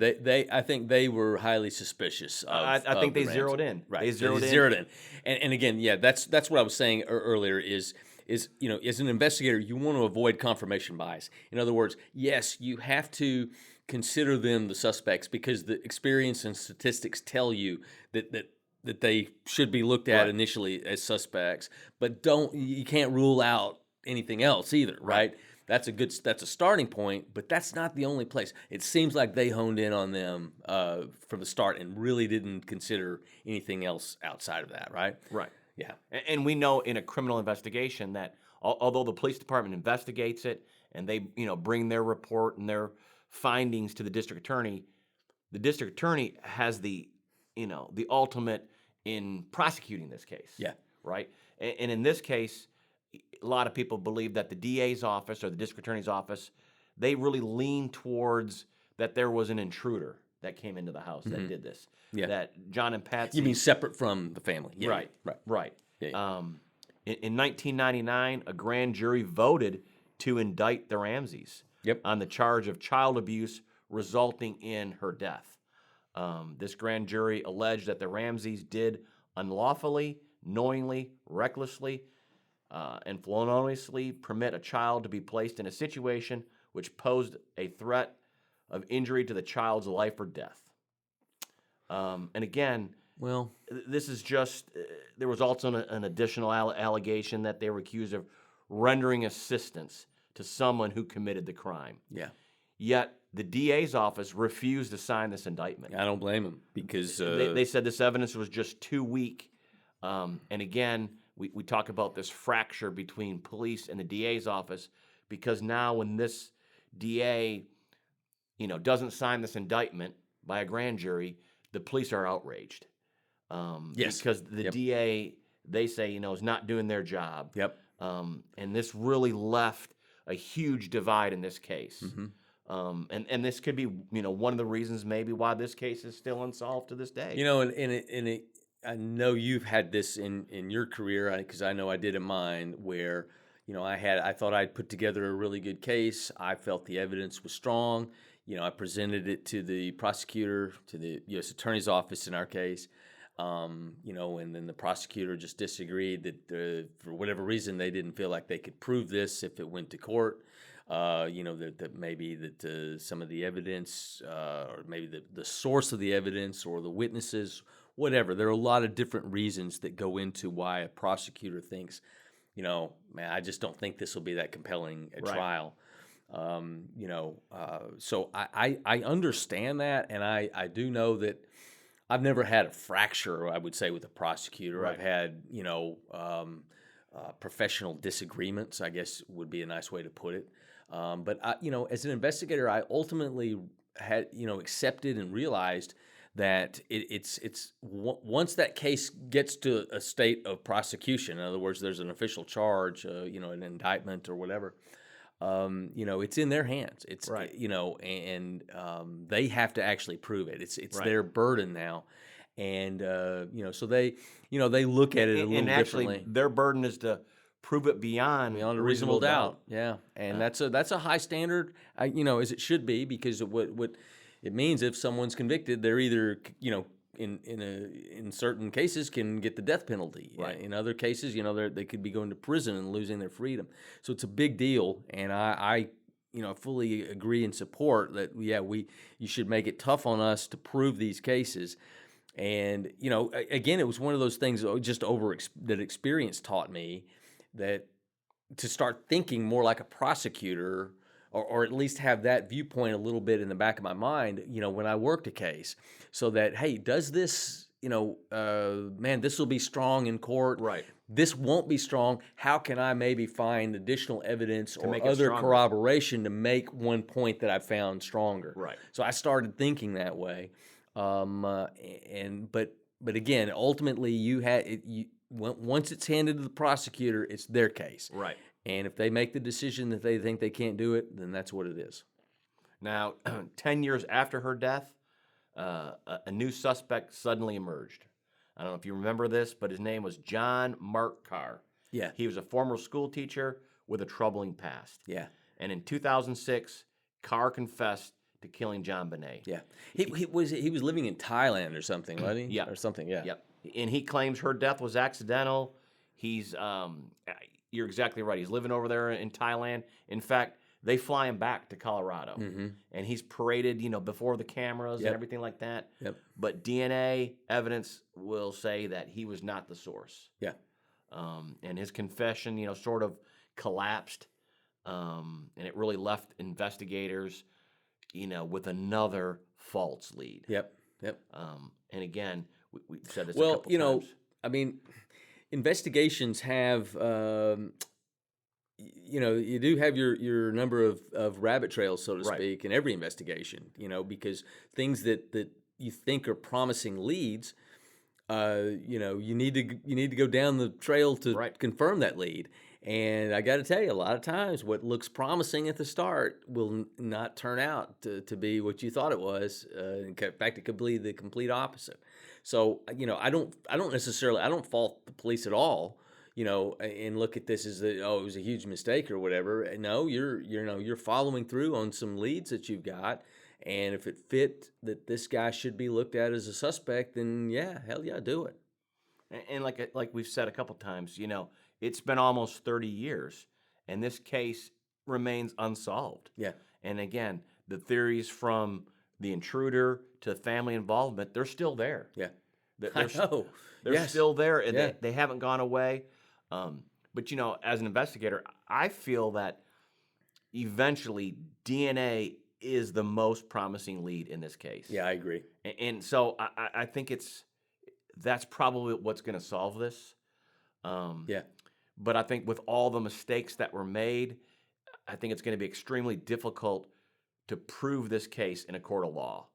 I think they were highly suspicious. I think they zeroed in. Right, they zeroed in. And again, yeah, that's what I was saying earlier. Is as an investigator, you want to avoid confirmation bias. In other words, yes, you have to consider them the suspects because the experience and statistics tell you that they should be looked at initially as suspects, but you can't rule out anything else either, right? That's a starting point, but that's not the only place. It seems like they honed in on them from the start and really didn't consider anything else outside of that, right? Right. Yeah. And we know in a criminal investigation that although the police department investigates it and they bring their report and their findings to the district attorney has the ultimate in prosecuting this case. Yeah. Right. And in this case, a lot of people believe that the DA's office or the district attorney's office, they really lean towards that there was an intruder that came into the house that did this. Yeah. That John and Patsy. You mean separate from the family? Yeah. Right. Yeah. In 1999, a grand jury voted to indict the Ramseys on the charge of child abuse resulting in her death. This grand jury alleged that the Ramseys did unlawfully, knowingly, recklessly, and feloniously permit a child to be placed in a situation which posed a threat of injury to the child's life or death. And again, well, this is just, there was also an additional allegation that they were accused of rendering assistance to someone who committed the crime. Yeah. Yet the DA's office refused to sign this indictment. I don't blame them because they said this evidence was just too weak. And again, we talk about this fracture between police and the DA's office because now when this DA, doesn't sign this indictment by a grand jury, the police are outraged. Yes. Because the DA, they say, is not doing their job. Yep. And this really left a huge divide in this case. Mm-hmm. And this could be, one of the reasons maybe why this case is still unsolved to this day. I know you've had this in your career because I know I did in mine where, I thought I'd put together a really good case. I felt the evidence was strong. I presented it to the prosecutor, to the U.S. Attorney's Office in our case. And then the prosecutor just disagreed that for whatever reason they didn't feel like they could prove this if it went to court. That maybe that some of the evidence, or maybe the source of the evidence or the witnesses, whatever. There are a lot of different reasons that go into why a prosecutor thinks, man, I just don't think this will be that compelling a trial. So I understand that, and I do know that I've never had a fracture, I would say, with a prosecutor. Right. I've had, professional disagreements, I guess would be a nice way to put it. But as an investigator, I ultimately had, accepted and realized that it's once that case gets to a state of prosecution, in other words, there's an official charge, an indictment or whatever. It's in their hands. It's Right. And they have to actually prove it. It's Right. their burden now, and so they look at it a little and actually, differently. their burden is to prove it beyond A reasonable doubt. Yeah, and that's a high standard, as it should be, because of what it means. If someone's convicted, they're either in certain cases can get the death penalty. Right. In other cases, they could be going to prison and losing their freedom. So it's a big deal, and I fully agree and support that. Yeah, you should make it tough on us to prove these cases. And again, it was one of those things just that experience taught me that to start thinking more like a prosecutor, or at least have that viewpoint a little bit in the back of my mind, when I worked a case, so that, hey, does this, man, this will be strong in court. Right. This won't be strong. How can I maybe find additional evidence or make it other stronger. corroboration to make one point that I found stronger? Right. So I started thinking that way. But again, ultimately, once it's handed to the prosecutor, it's their case. Right. And if they make the decision that they think they can't do it, then that's what it is. Now, 10 years after her death, a new suspect suddenly emerged. I don't know if you remember this, but his name was John Mark Carr. Yeah. He was a former school teacher with a troubling past. Yeah. And in 2006, Carr confessed to killing JonBenét. Yeah. He was living in Thailand or something, wasn't he? Yeah. Or something, yeah. Yep. And he claims her death was accidental. He's, you're exactly right. He's living over there in Thailand. In fact, they fly him back to Colorado, and he's paraded, before the cameras and everything like that. Yep. But DNA evidence will say that he was not the source. Yeah. And his confession, sort of collapsed, and it really left investigators, with another false lead. Yep. And again, we've said this a Well, couple times. I mean, investigations have, you do have your number of rabbit trails, so to Right. speak, in every investigation, because things that you think are promising leads, you need to go down the trail to Right. confirm that lead. And I got to tell you, a lot of times what looks promising at the start will not turn out to be what you thought it was. In fact, it could be the complete opposite. So, I don't fault the police at all, and look at this as it was a huge mistake or whatever. No, you're following through on some leads that you've got. And if it fit that this guy should be looked at as a suspect, then yeah, hell yeah, do it. And like we've said a couple times, it's been almost 30 years, and this case remains unsolved. Yeah. And again, the theories from the intruder to family involvement, they're still there. Yeah. They're, I know. They're Yes. still there, and Yeah. they haven't gone away. But, as an investigator, I feel that eventually DNA is the most promising lead in this case. Yeah, I agree. And so I think that's probably what's going to solve this. Yeah. But I think with all the mistakes that were made, I think it's going to be extremely difficult to prove this case in a court of law.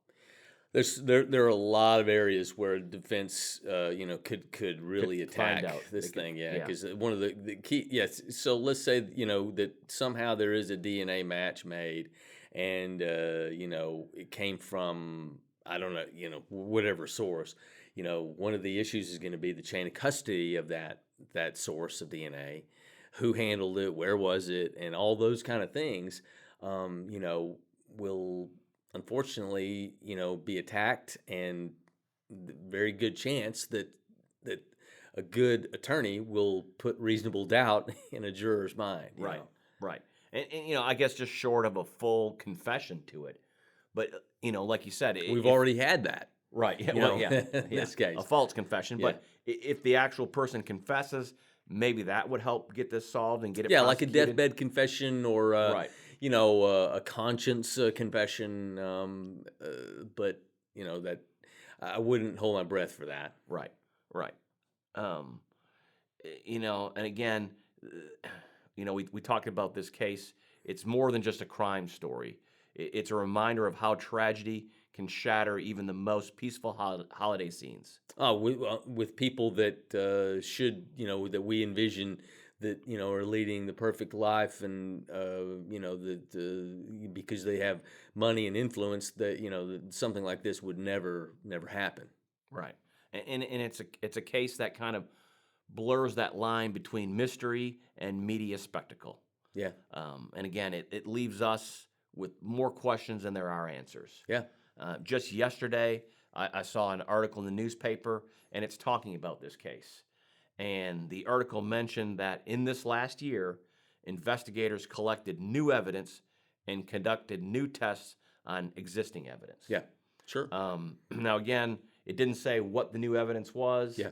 There are a lot of areas where defense, could really Could find attack out. this They could- thing, yeah. because one of the key, yes. So let's say that somehow there is a DNA match made, and it came from, I don't know, whatever source. One of the issues is going to be the chain of custody of that source of DNA. who handled it, where was it, and all those kind of things, will unfortunately, be attacked, and very good chance that a good attorney will put reasonable doubt in a juror's mind. Right, right. And I guess just short of a full confession to it. But, like you said, We've already had that. Right, yeah, In this case. A false confession. Yeah. But if the actual person confesses, maybe that would help get this solved and get it Yeah, like a prosecuted. deathbed confession, or Right. a conscience confession. But that I wouldn't hold my breath for that. Right, right. And again, we talked about this case. It's more than just a crime story. It's a reminder of how tragedy can shatter even the most peaceful holiday scenes. Oh, with people that should, that we envision that, are leading the perfect life, and that because they have money and influence, that that something like this would never happen. Right, and it's a case that kind of blurs that line between mystery and media spectacle. Yeah. And again, it leaves us with more questions than there are answers. Yeah. Just yesterday, I saw an article in the newspaper, and it's talking about this case. And the article mentioned that in this last year, investigators collected new evidence and conducted new tests on existing evidence. Yeah. Sure. Now, again, it didn't say what the new evidence was. Yeah.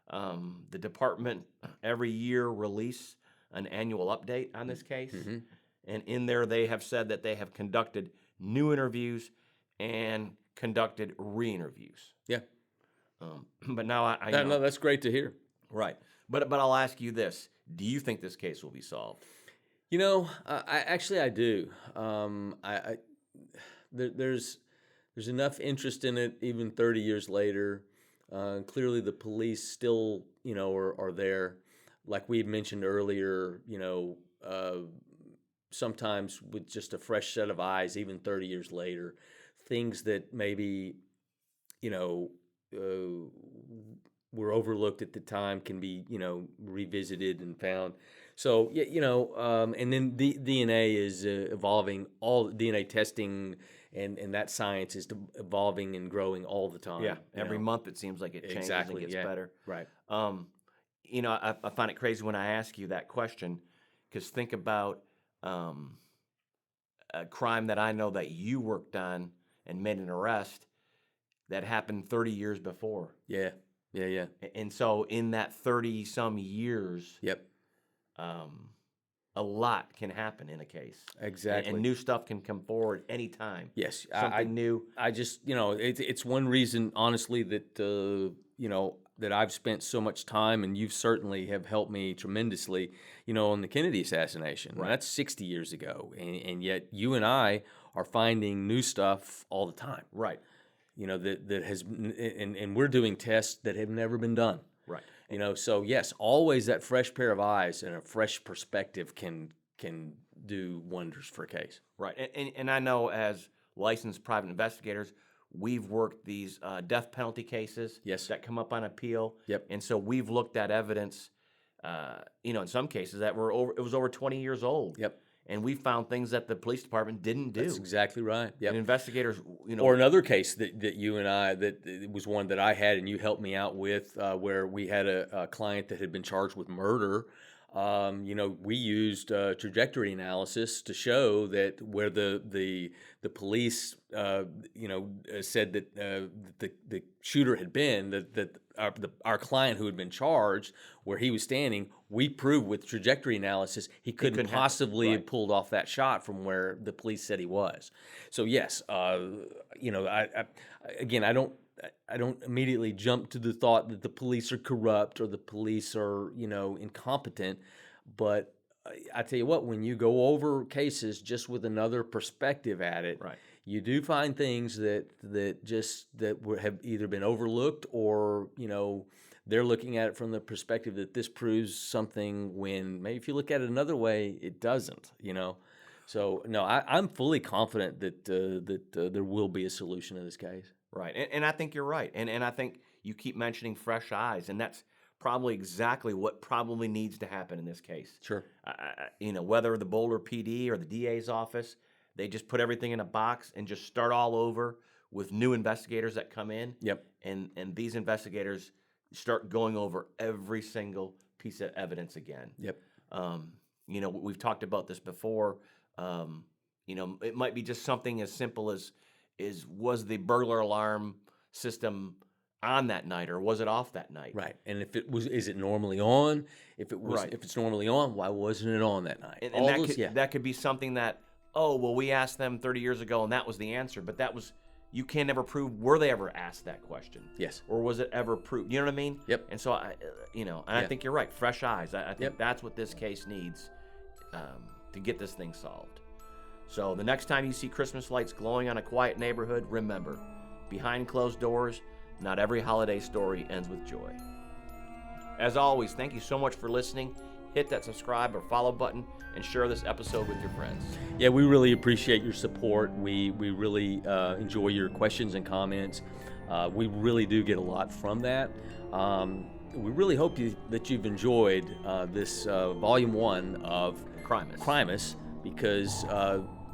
The department every year release an annual update on this case. Mm-hmm. And in there, they have said that they have conducted new interviews and conducted re-interviews. Yeah. But now I No, that's great to hear. Right. But I'll ask you this: do you think this case will be solved? I do. There's enough interest in it, even 30 years later. Clearly, the police still, are there. Like we had mentioned earlier, sometimes with just a fresh set of eyes, even 30 years later, things that maybe, were overlooked at the time can be, revisited and found. So, and then the DNA is evolving. All DNA testing and that science is evolving and growing all the time. Yeah, every month it seems like it changes and gets better. Right. I find it crazy when I ask you that question, because think about a crime that I know that you worked on and made an arrest that happened 30 years before. Yeah. And so in that 30-some years, Yep. A lot can happen in a case. Exactly. And new stuff can come forward anytime. Yes. Something new. I just, it's one reason, honestly, that, that I've spent so much time, and you certainly have helped me tremendously, on the Kennedy assassination. Right. That's 60 years ago. And yet you and I are finding new stuff all the time. Right. That has, and we're doing tests that have never been done. Right. So yes, always that fresh pair of eyes and a fresh perspective can do wonders for a case. Right. And I know as licensed private investigators, we've worked these death penalty cases that come up on appeal. Yep. And so we've looked at evidence, in some cases that it was over 20 years old. Yep. And we found things that the police department didn't do. That's exactly right. Yep. And investigators, Or another case that you and I, that it was one that I had and you helped me out with, where we had a client that had been charged with murder. We used trajectory analysis to show that where the police, said that the shooter had been, that our client who had been charged, where he was standing, we proved with trajectory analysis he couldn't possibly have pulled off that shot from where the police said he was. So yes, I don't immediately jump to the thought that the police are corrupt or the police are, incompetent. But I tell you what, when you go over cases just with another perspective at it, right, you do find things that have either been overlooked or, they're looking at it from the perspective that this proves something when maybe if you look at it another way, it doesn't, So, no, I'm fully confident that there will be a solution to this case. Right, and I think you're right, and I think you keep mentioning fresh eyes, and that's probably exactly what probably needs to happen in this case. Sure. Whether the Boulder PD or the DA's office, they just put everything in a box and just start all over with new investigators that come in. Yep. And these investigators start going over every single piece of evidence again. Yep. We've talked about this before. It might be just something as simple as was the burglar alarm system on that night, or was it off that night? Right. And if it was, is it normally on? If it's normally on, why wasn't it on that night? And that could be something that, we asked them 30 years ago and that was the answer, but you can't ever prove, were they ever asked that question? Yes. Or was it ever proved? You know what I mean? Yep. And so, I think you're right. Fresh eyes. I think that's what this case needs to get this thing solved. So the next time you see Christmas lights glowing on a quiet neighborhood, remember, behind closed doors, not every holiday story ends with joy. As always, thank you so much for listening. Hit that subscribe or follow button and share this episode with your friends. Yeah, we really appreciate your support. We really enjoy your questions and comments. We really do get a lot from that. We really hope that you've enjoyed this Volume 1 of Crimemas, because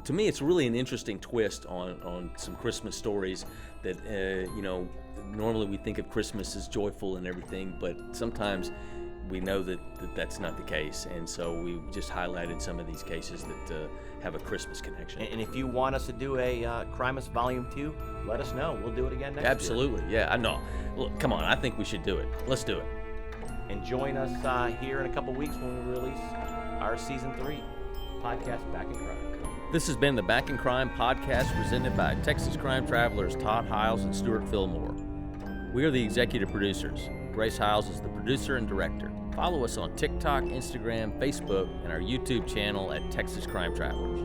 to me it's really an interesting twist on some Christmas stories that, normally we think of Christmas as joyful and everything, but sometimes we know that that's not the case, and so we just highlighted some of these cases that have a Christmas connection. And if you want us to do a Crimemas Volume 2, let us know. We'll do it again next year. Absolutely, yeah. I know. Look, come on, I think we should do it. Let's do it. And join us here in a couple weeks when we release our Season 3 podcast, Back in Crime. This has been the Back in Crime podcast, presented by Texas Crime Travelers Todd, Hiles, and Stewart Fillmore. We are the executive producers. Grace Hiles is the producer and director. Follow us on TikTok, Instagram, Facebook, and our YouTube channel at Texas Crime Travelers.